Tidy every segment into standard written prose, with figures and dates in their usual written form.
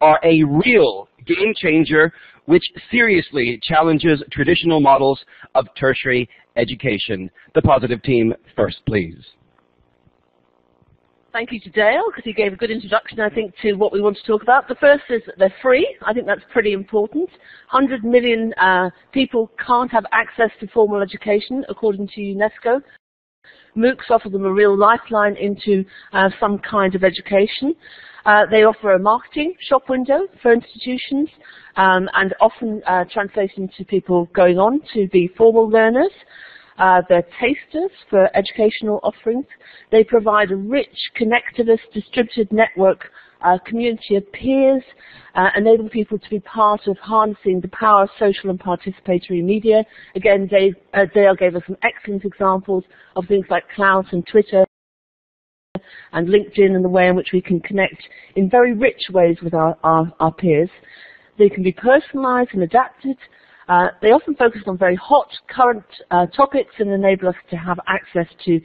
are a real game changer which seriously challenges traditional models of tertiary education. The positive team first, please. Thank you to Dale, because he gave a good introduction, I think, to what we want to talk about. The first is that they're free. I think that's pretty important. 100 million people can't have access to formal education, according to UNESCO. MOOCs offer them a real lifeline into some kind of education. They offer a marketing shop window for institutions and often translating to people going on to be formal learners. They're tasters for educational offerings. They provide a rich, connectivist, distributed network community of peers, enable people to be part of harnessing the power of social and participatory media. Again, Dale gave us some excellent examples of things like Cloud and Twitter and LinkedIn and the way in which we can connect in very rich ways with our peers. They can be personalized and adapted. They often focus on very hot, current topics and enable us to have access to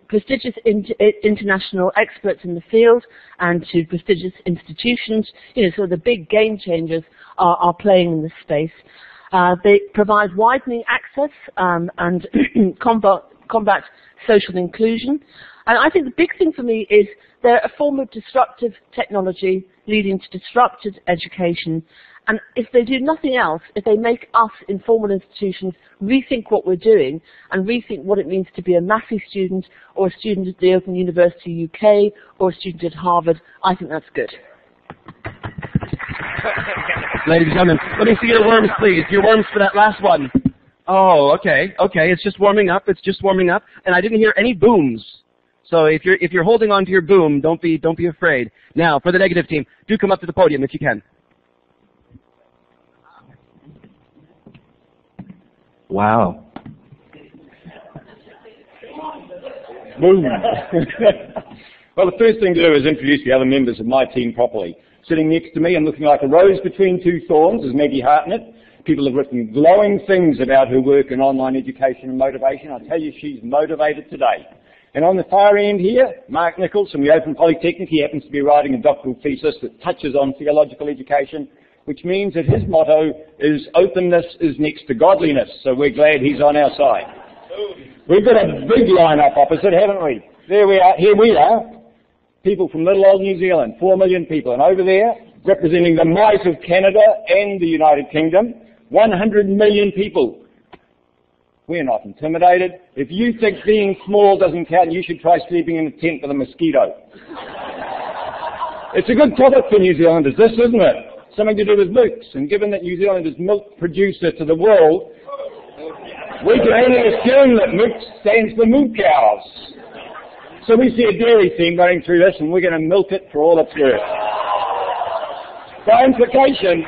prestigious international experts in the field and to prestigious institutions. You know, so the big game changers are playing in this space. They provide widening access and combat social inclusion. And I think the big thing for me is they're a form of disruptive technology leading to disrupted education. And if they do nothing else, if they make us in formal institutions rethink what we're doing and rethink what it means to be a Massey student or a student at the Open University UK or a student at Harvard, I think that's good. Ladies and gentlemen, let me see your worms, please. Your worms for that last one. Oh, okay, okay. It's just warming up. It's just warming up. And I didn't hear any booms. So if you're holding on to your boom, don't be afraid. Now, for the negative team, do come up to the podium if you can. Wow. Boom. Well, the first thing to do is introduce the other members of my team properly. Sitting next to me and looking like a rose between two thorns is Maggie Hartnett. People have written glowing things about her work in online education and motivation. I tell you, she's motivated today. And on the far end here, Mark Nichols from the Open Polytechnic. He happens to be writing a doctoral thesis that touches on theological education, which means that his motto is openness is next to godliness. So we're glad he's on our side. We've got a big lineup opposite, haven't we? There we are. Here we are. People from little old New Zealand, 4 million people. And over there, representing the might of Canada and the United Kingdom, 100 million people. We're not intimidated. If you think being small doesn't count, you should try sleeping in a tent with a mosquito. It's a good topic for New Zealanders, this, isn't it? Something to do with MOOCs. And given that New Zealand is milk producer to the world, we can only assume that MOOCs stands for moo cows. So we see a dairy theme running through this, and we're going to milk it for all it's worth. By implication,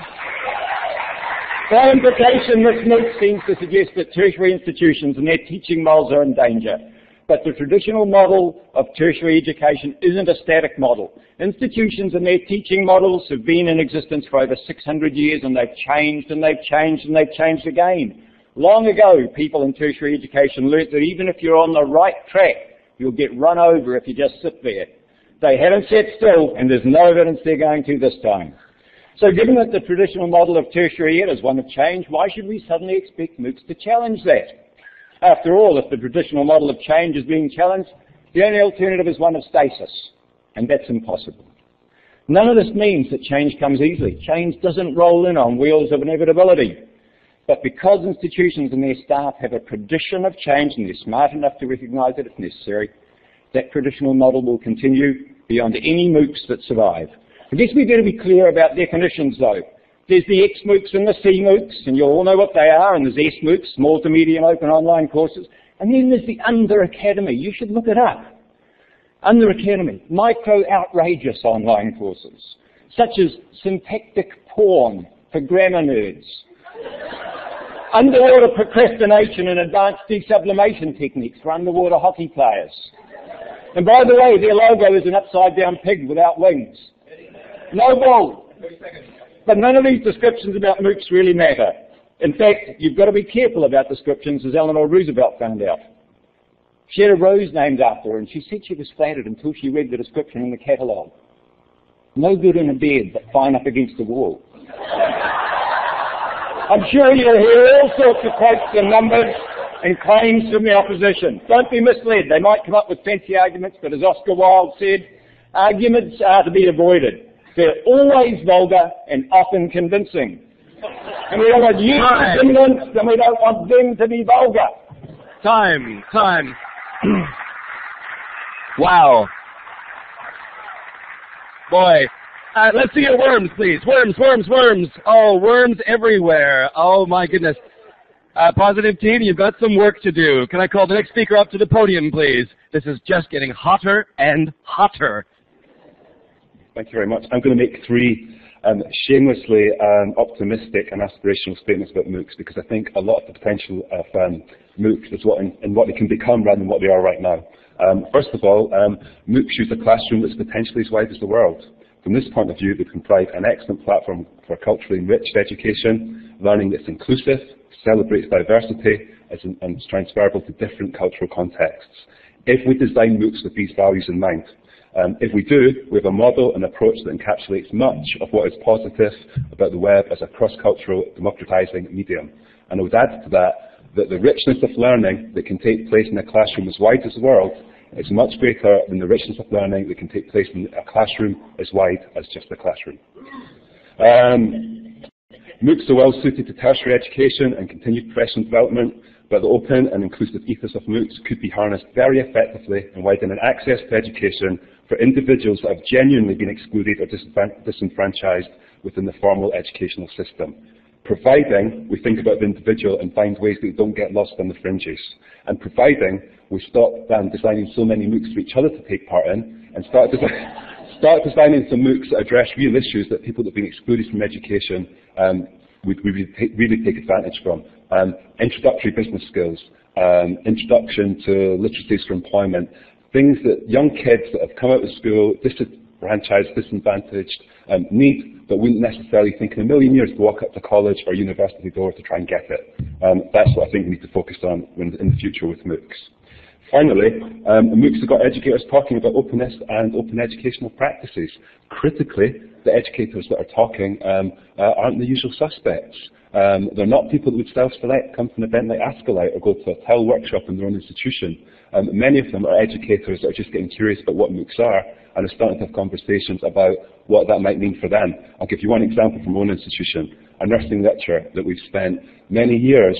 this MOOC seems to suggest that tertiary institutions and their teaching models are in danger. But the traditional model of tertiary education isn't a static model. Institutions and their teaching models have been in existence for over 600 years, and they've changed and they've changed and they've changed again. Long ago, people in tertiary education learnt that even if you're on the right track, you'll get run over if you just sit there. They haven't sat still, and there's no evidence they're going to this time. So given that the traditional model of tertiary ed is one of change, why should we suddenly expect MOOCs to challenge that? After all, if the traditional model of change is being challenged, the only alternative is one of stasis, and that's impossible. None of this means that change comes easily. Change doesn't roll in on wheels of inevitability. But because institutions and their staff have a tradition of change and they're smart enough to recognise it if necessary, that traditional model will continue beyond any MOOCs that survive. I guess we better be clear about definitions though. There's the X-MOOCs and the C-MOOCs, and you all know what they are, and there's S-MOOCs, small to medium open online courses. And then there's the Under Academy. You should look it up. Under Academy, micro-outrageous online courses, such as syntactic porn for grammar nerds, underwater procrastination and advanced desublimation techniques for underwater hockey players. And by the way, their logo is an upside-down pig without wings. No ball. But none of these descriptions about MOOCs really matter. In fact, you've got to be careful about descriptions, as Eleanor Roosevelt found out. She had a rose named after her, and she said she was flattered until she read the description in the catalogue. No good in a bed, but fine up against the wall. I'm sure you'll hear all sorts of quotes and numbers and claims from the opposition. Don't be misled. They might come up with fancy arguments, but as Oscar Wilde said, arguments are to be avoided. They're always vulgar and often convincing. And we don't want you to be convinced, and we don't want them to be vulgar. Time. Wow. Boy. Let's see your worms, please. Worms. Oh, worms everywhere. Oh, my goodness. Positive team, you've got some work to do. Can I call the next speaker up to the podium, please? This is just getting hotter and hotter. Thank you very much. I'm going to make three shamelessly optimistic and aspirational statements about MOOCs, because I think a lot of the potential of MOOCs is what they can become rather than what they are right now. First of all, MOOCs use a classroom that's potentially as wide as the world. From this point of view, they can provide an excellent platform for culturally enriched education, learning that's inclusive, celebrates diversity, and is transferable to different cultural contexts. If we design MOOCs with these values in mind, if we do, we have a model and approach that encapsulates much of what is positive about the web as a cross-cultural, democratizing medium. And I would add to that the richness of learning that can take place in a classroom as wide as the world is much greater than the richness of learning that can take place in a classroom as wide as just a classroom. MOOCs are well suited to tertiary education and continued professional development, but the open and inclusive ethos of MOOCs could be harnessed very effectively in widening access to education for individuals that have genuinely been excluded or disenfranchised within the formal educational system, providing we think about the individual and find ways that they don't get lost on the fringes, and providing we stop designing so many MOOCs for each other to take part in and start designing some MOOCs that address real issues that people that have been excluded from education would really take advantage from. Introductory business skills, introduction to literacies for employment, things that young kids that have come out of school disenfranchised, disadvantaged, need, but wouldn't necessarily think in a million years to walk up to college or university door to try and get it. That's what I think we need to focus on in the future with MOOCs. Finally, MOOCs have got educators talking about openness and open educational practices. Critically, the educators that are talking aren't the usual suspects. They're not people that would self-select, come to an event like ascilite or go to a TEL workshop in their own institution. Many of them are educators that are just getting curious about what MOOCs are and are starting to have conversations about what that might mean for them. I'll give you one example from my own institution. A nursing lecturer that we've spent many years,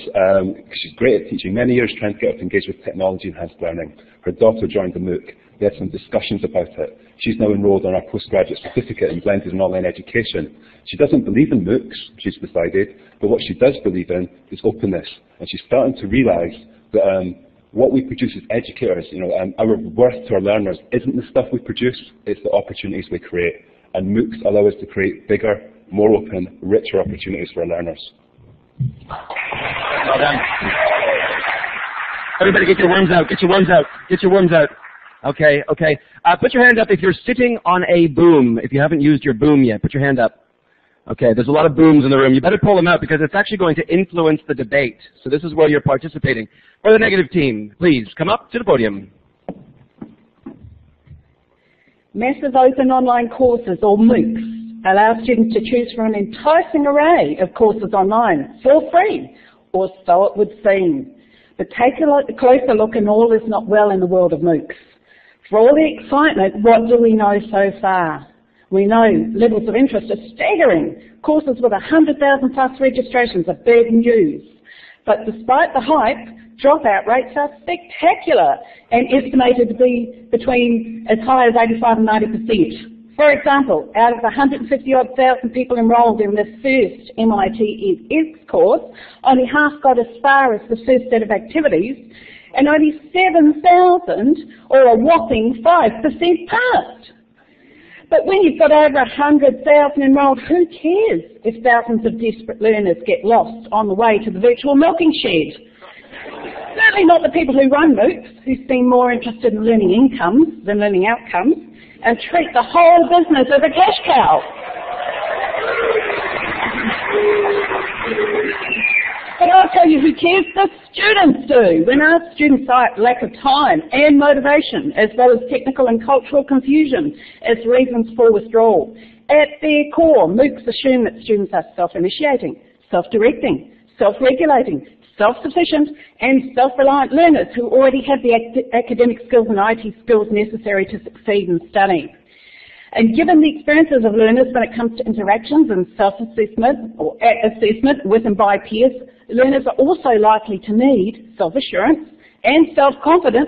she's great at teaching, many years trying to get her to engage with technology-enhanced learning. Her daughter joined the MOOC. They had some discussions about it. She's now enrolled on our postgraduate certificate in blended and online education. She doesn't believe in MOOCs, she's decided, but what she does believe in is openness. And she's starting to realise that what we produce as educators, our worth to our learners isn't the stuff we produce, it's the opportunities we create. And MOOCs allow us to create bigger, more open, richer opportunities for our learners. Well done. Everybody get your worms out, get your worms out, get your worms out. Okay. Put your hand up if you're sitting on a boom. If you haven't used your boom yet, put your hand up. Okay, there's a lot of booms in the room. You better pull them out because it's actually going to influence the debate. So this is where you're participating. For the negative team, please come up to the podium. Massive open online courses, or MOOCs, allow students to choose from an enticing array of courses online for free, or so it would seem. But take a closer look and all is not well in the world of MOOCs. For all the excitement, what do we know so far? We know levels of interest are staggering. Courses with 100,000 plus registrations are big news. But despite the hype, dropout rates are spectacular and estimated to be between as high as 85 and 90%. For example, out of the 150,000 people enrolled in the first MIT edX course, only half got as far as the first set of activities, and only 7,000, or a whopping 5%, passed. But when you've got over 100,000 enrolled, who cares if thousands of desperate learners get lost on the way to the virtual milking shed? Certainly not the people who run MOOCs, who seem more interested in learning incomes than learning outcomes, and treat the whole business as a cash cow. But I'll tell you who cares, the students do. When our students cite lack of time and motivation, as well as technical and cultural confusion as reasons for withdrawal. At their core, MOOCs assume that students are self-initiating, self-directing, self-regulating, self-sufficient and self-reliant learners who already have the academic skills and IT skills necessary to succeed in studying. And given the experiences of learners when it comes to interactions and self-assessment or assessment with and by peers, learners are also likely to need self-assurance and self-confidence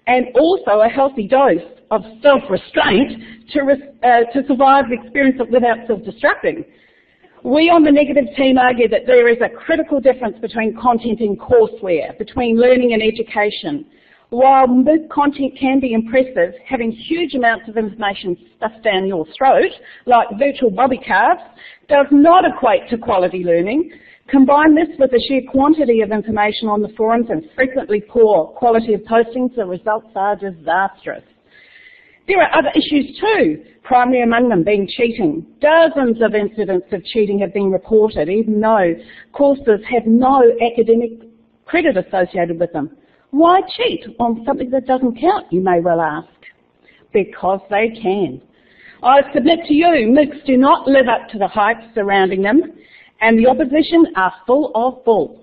and also a healthy dose of self-restraint to survive the experience without self-destructing. We on the negative team argue that there is a critical difference between content and courseware, between learning and education. While MOOC content can be impressive, having huge amounts of information stuffed down your throat, like virtual bobby cards, does not equate to quality learning. Combine this with the sheer quantity of information on the forums and frequently poor quality of postings, the results are disastrous. There are other issues too, primary among them being cheating. Dozens of incidents of cheating have been reported, even though courses have no academic credit associated with them. Why cheat on something that doesn't count, you may well ask? Because they can. I submit to you, MOOCs do not live up to the hype surrounding them, and the opposition are full of bull.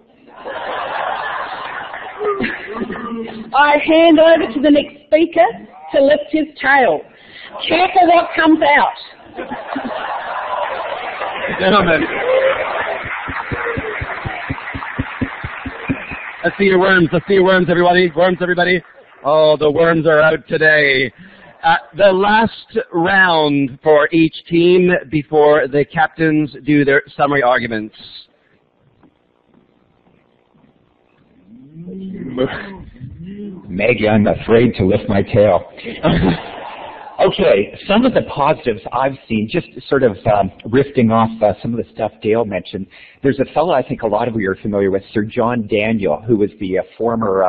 I hand over to the next speaker to lift his tail. Careful what comes out. Gentlemen. Let's see your worms. Let's see your worms, everybody. Worms, everybody. Oh, the worms are out today. The last round for each team before the captains do their summary arguments. Maggie, I'm afraid to lift my tail. Okay, some of the positives I've seen, just sort of riffing off some of the stuff Dale mentioned. There's a fellow I think a lot of you are familiar with, Sir John Daniel, who was the former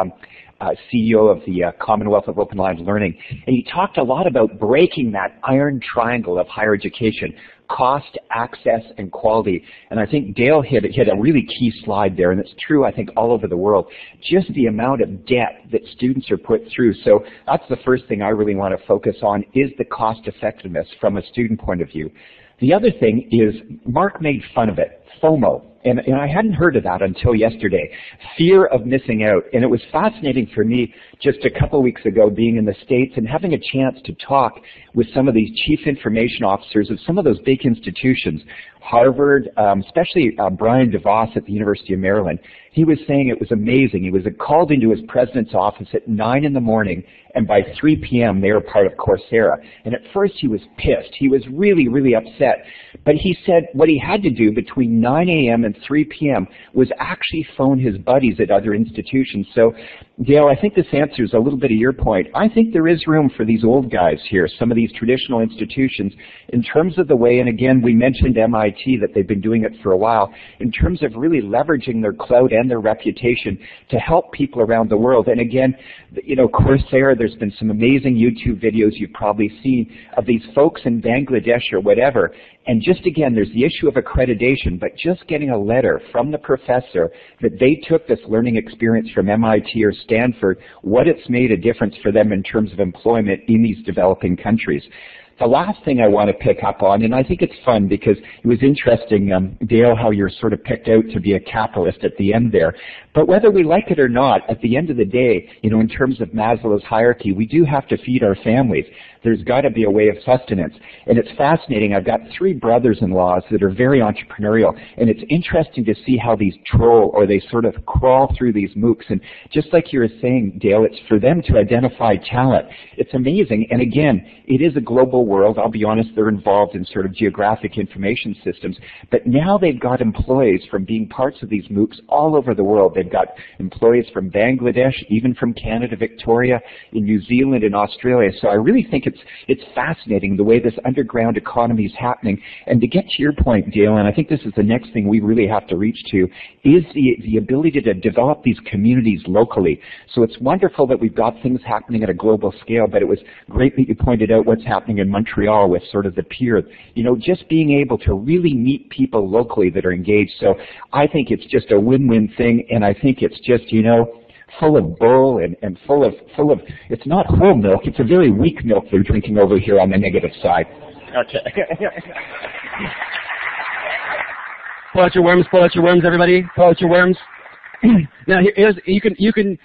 CEO of the Commonwealth of Open Lines Learning. And he talked a lot about breaking that iron triangle of higher education: cost, access, and quality. And I think Dale hit a really key slide there, and it's true, I think, all over the world. Just the amount of debt that students are put through. So that's the first thing I really want to focus on, is the cost effectiveness from a student point of view. The other thing is, Mark made fun of it, FOMO. And I hadn't heard of that until yesterday, fear of missing out. And it was fascinating for me just a couple of weeks ago being in the States and having a chance to talk with some of these chief information officers of some of those big institutions, Harvard, especially Brian DeVos at the University of Maryland. He was saying it was amazing. He was called into his president's office at 9 in the morning, and by 3 p.m. they were part of Coursera. And at first he was pissed. He was really, really upset. But he said what he had to do between 9 a.m. and 3 p.m. was actually phone his buddies at other institutions. So, Dale, I think this answers a little bit of your point. I think there is room for these old guys here, some of these traditional institutions, in terms of the way, and again, we mentioned MIT, that they've been doing it for a while, in terms of really leveraging their clout and their reputation to help people around the world. And again, you know, Coursera, there's been some amazing YouTube videos you've probably seen of these folks in Bangladesh or whatever. And just again, there's the issue of accreditation, but just getting a letter from the professor that they took this learning experience from MIT or Stanford, what it's made a difference for them in terms of employment in these developing countries. The last thing I want to pick up on, and I think it's fun because it was interesting, Dale, how you're sort of picked out to be a capitalist at the end there. But whether we like it or not, at the end of the day, you know, in terms of Maslow's hierarchy, we do have to feed our families. There's got to be a way of sustenance. And it's fascinating. I've got 3 brothers-in-law that are very entrepreneurial, and it's interesting to see how these troll, or they sort of crawl through these MOOCs. And just like you were saying, Dale, it's for them to identify talent. It's amazing. And again, it is a global world. I'll be honest, they're involved in sort of geographic information systems. But now they've got employees from being parts of these MOOCs all over the world. They've They've got employees from Bangladesh, even from Canada, Victoria, in New Zealand and Australia. So I really think it's fascinating the way this underground economy is happening. And to get to your point, Dale, and I think this is the next thing we really have to reach to, is the ability to develop these communities locally. So it's wonderful that we've got things happening at a global scale, but it was great that you pointed out what's happening in Montreal with sort of the peer. You know, just being able to really meet people locally that are engaged. So I think it's just a win-win thing, and I think it's just, you know, full of bull and full of, it's not whole milk, it's a very weak milk they're drinking over here on the negative side. Okay. Pull out your worms, everybody. Pull out your worms. Now, you can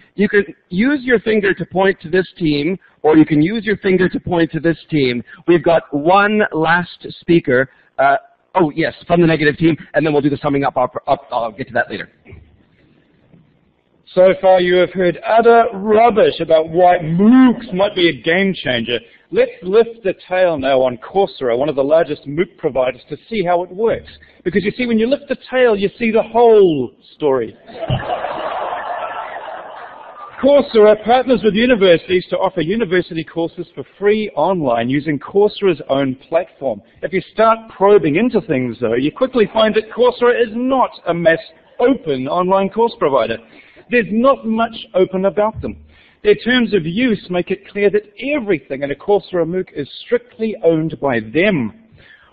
use your finger to point to this team, or you can use your finger to point to this team. We've got one last speaker. Oh, yes, from the negative team, and then we'll do the summing up. I'll get to that later. So far you have heard utter rubbish about why MOOCs might be a game changer. Let's lift the tail now on Coursera, one of the largest MOOC providers, to see how it works. Because you see, when you lift the tail, you see the whole story. Coursera partners with universities to offer university courses for free online using Coursera's own platform. If you start probing into things, though, you quickly find that Coursera is not a mass open online course provider. There's not much open about them. Their terms of use make it clear that everything in a Coursera MOOC is strictly owned by them.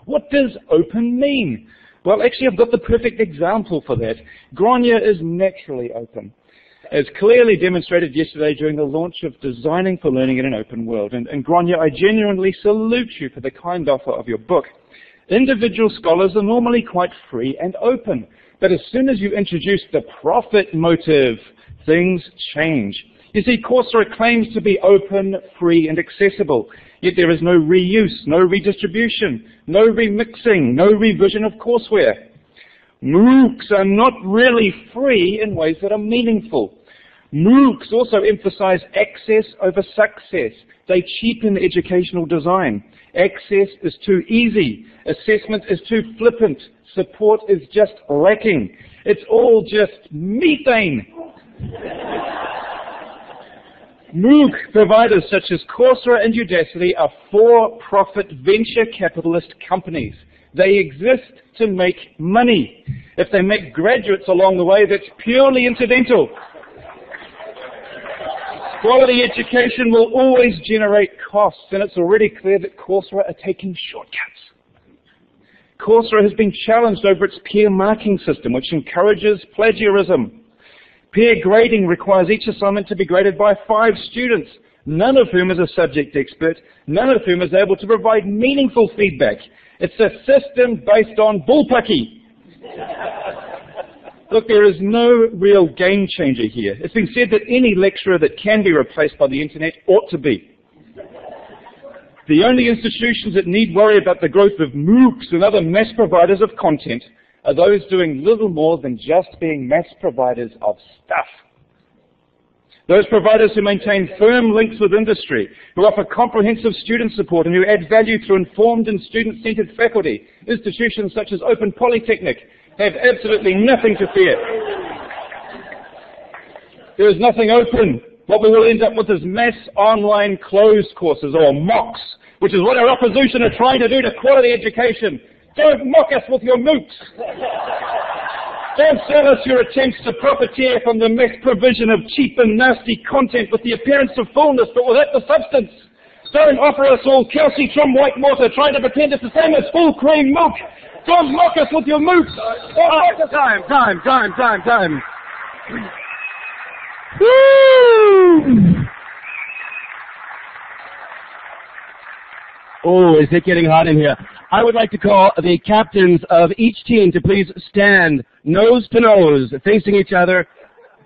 What does open mean? Well, actually, I've got the perfect example for that. Grania is naturally open, as clearly demonstrated yesterday during the launch of Designing for Learning in an Open World. And Grania, I genuinely salute you for the kind offer of your book. Individual scholars are normally quite free and open, but as soon as you introduce the profit motive, things change. You see, Coursera claims to be open, free, and accessible, yet there is no reuse, no redistribution, no remixing, no revision of courseware. MOOCs are not really free in ways that are meaningful. MOOCs also emphasize access over success. They cheapen educational design. Access is too easy. Assessment is too flippant. Support is just lacking. It's all just methane. MOOC providers such as Coursera and Udacity are for-profit venture capitalist companies. They exist to make money. If they make graduates along the way, that's purely incidental. Quality education will always generate costs, and it's already clear that Coursera are taking shortcuts. Coursera has been challenged over its peer marking system, which encourages plagiarism. Peer grading requires each assignment to be graded by 5 students, none of whom is a subject expert, none of whom is able to provide meaningful feedback. It's a system based on bullpucky. Look, there is no real game changer here. It's been said that any lecturer that can be replaced by the internet ought to be. The only institutions that need worry about the growth of MOOCs and other mass providers of content are those doing little more than just being mass providers of stuff. Those providers who maintain firm links with industry, who offer comprehensive student support and who add value through informed and student-centered faculty, institutions such as Open Polytechnic, have absolutely nothing to fear. There is nothing open. What we will end up with is mass online closed courses, or MOOCs, which is what our opposition are trying to do to quality education. Don't mock us with your MOOCs. Don't sell us your attempts to profiteer from the mass provision of cheap and nasty content with the appearance of fullness but without the substance. Don't offer us all calcium white mortar trying to pretend it's the same as full cream milk. Don't mock us with your MOOCs. Time. Woo! Oh, is it getting hot in here? I would like to call the captains of each team to please stand nose to nose, facing each other,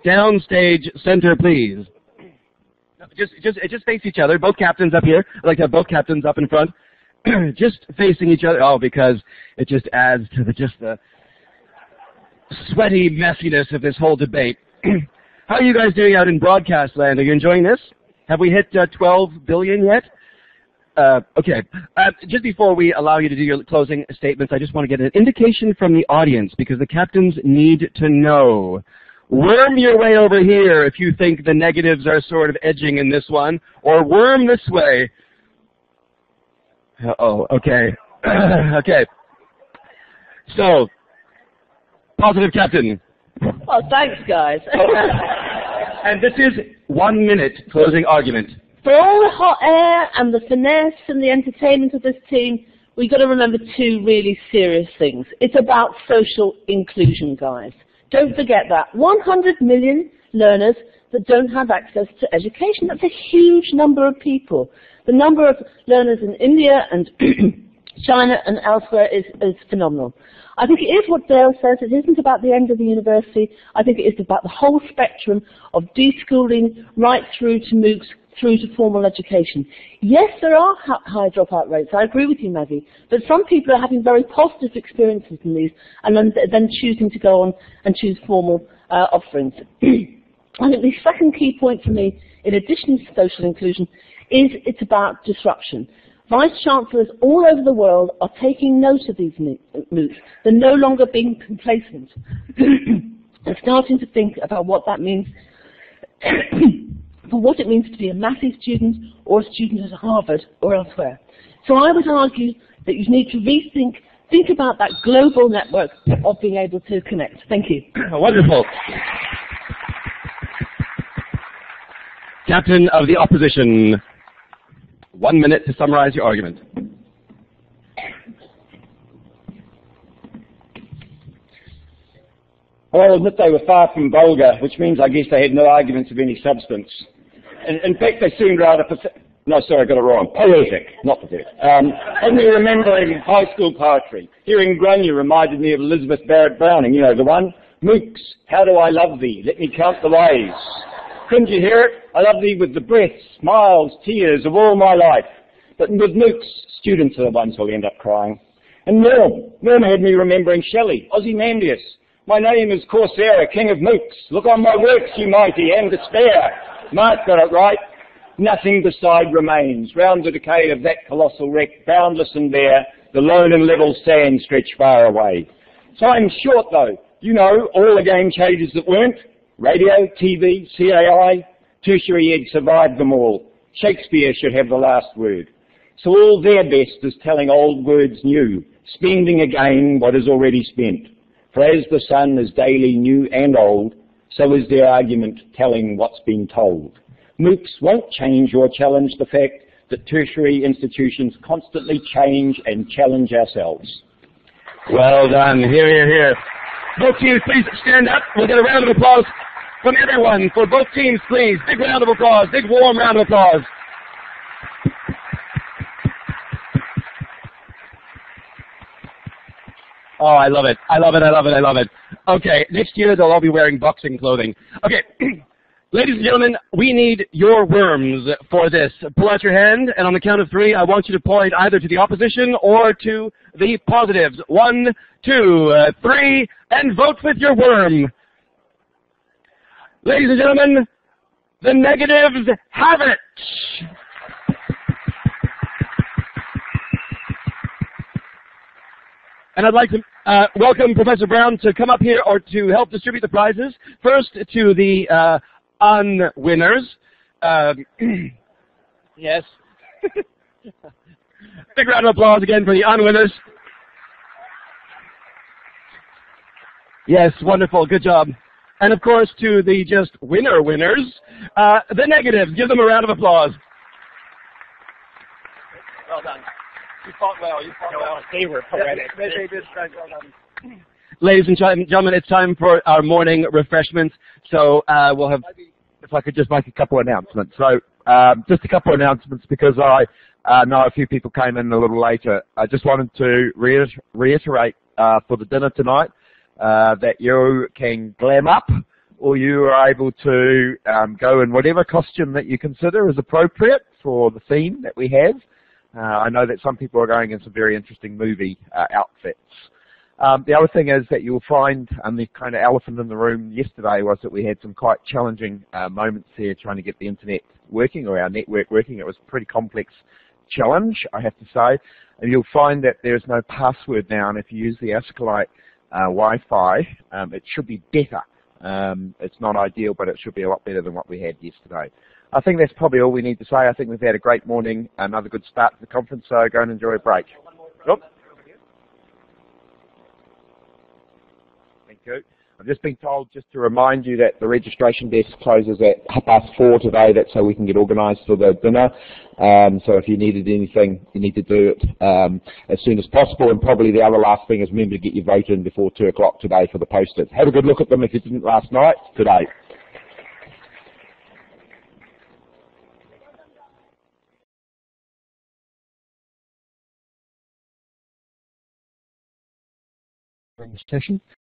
downstage center, please. Just face each other. Both captains up here. I'd like to have both captains up in front, just facing each other. Oh, because it just adds to the sweaty messiness of this whole debate. How are you guys doing out in broadcast land? Are you enjoying this? Have we hit 12 billion yet? Okay. Just before we allow you to do your closing statements, I just want to get an indication from the audience, because the captains need to know. Worm your way over here if you think the negatives are sort of edging in this one, or worm this way. Uh-oh, okay. Okay. So, positive captain. Oh, thanks, guys. And this is 1 minute closing argument. For all the hot air and the finesse and the entertainment of this team, we've got to remember two really serious things. It's about social inclusion, guys. Don't forget that. 100 million learners that don't have access to education. That's a huge number of people. The number of learners in India and China and elsewhere is phenomenal. I think it is what Dale says. It isn't about the end of the university. I think it is about the whole spectrum of deschooling right through to MOOCs, through to formal education. Yes, there are high dropout rates. I agree with you, Maggie. But some people are having very positive experiences in these and then choosing to go on and choose formal offerings. I think the second key point for me, in addition to social inclusion, is it's about disruption. Vice-Chancellors all over the world are taking note of these MOOCs. They're no longer being complacent. They're starting to think about what that means for what it means to be a Massey student or a student at Harvard or elsewhere. So I would argue that you need to think about that global network of being able to connect. Thank you. Wonderful. Captain of the opposition, 1 minute to summarize your argument. Well, I'll admit they were far from vulgar, which means I guess they had no arguments of any substance. In fact, they seemed rather no, sorry, I got it wrong. Poetic, not pathetic. Had me remembering high school poetry. Hearing Grania reminded me of Elizabeth Barrett Browning, you know the one. MOOCs, how do I love thee? Let me count the ways. Couldn't you hear it? I love thee with the breath, smiles, tears of all my life. But with MOOCs, students are the ones who'll end up crying. And Norm had me remembering Shelley, Ozymandias. My name is Coursera, king of MOOCs. Look on my works, ye mighty, and despair. Mark got it right. Nothing beside remains. Round the decay of that colossal wreck, boundless and bare, the lone and level sand stretch far away. Time's short, though. You know, all the game changers that weren't. Radio, TV, CAI, tertiary ed survived them all. Shakespeare should have the last word. So all their best is telling old words new, spending again what is already spent. For as the sun is daily new and old, so is their argument telling what's been told. MOOCs won't change or challenge the fact that tertiary institutions constantly change and challenge ourselves. Well done. Here, here, here. Both teams, please stand up. We'll get a round of applause from everyone. For both teams, please. Big round of applause. Big warm round of applause. Oh, I love it. I love it. I love it. I love it. Okay, next year they'll all be wearing boxing clothing. Okay, ladies and gentlemen, we need your worms for this. Pull out your hand, and on the count of three, I want you to point either to the opposition or to the positives. 1, 2, 3, and vote with your worm. Ladies and gentlemen, the negatives have it. And I'd like to welcome Professor Brown to come up here or to help distribute the prizes. First to the unwinners. Yes. Big round of applause again for the unwinners. Yes, wonderful. Good job. And of course to the just winners, the negatives. Give them a round of applause. Well done. You fought well. You fought well. They were poetic. Ladies and gentlemen, it's time for our morning refreshments. So we'll have, if I could just make a couple of announcements. So just a couple of announcements because I know a few people came in a little later. I just wanted to reiterate for the dinner tonight that you can glam up or you are able to go in whatever costume that you consider is appropriate for the theme that we have. I know that some people are going in some very interesting movie outfits. The other thing is that you'll find, and the kind of elephant in the room yesterday was that we had some quite challenging moments here trying to get the internet working or our network working. It was a pretty complex challenge, I have to say. And you'll find that there's no password now, and if you use the ascilite Wi-Fi, it should be better It's not ideal, but it should be a lot better than what we had yesterday. I think that's probably all we need to say. I think we've had a great morning, another good start to the conference, so go and enjoy a break. Oops. Thank you. I've just been told just to remind you that the registration desk closes at 4:30 today. That's so we can get organised for the dinner. So if you needed anything, you need to do it as soon as possible. And probably the other last thing is remember to get your vote in before 2 o'clock today for the posters. Have a good look at them if you didn't last night, today. Session.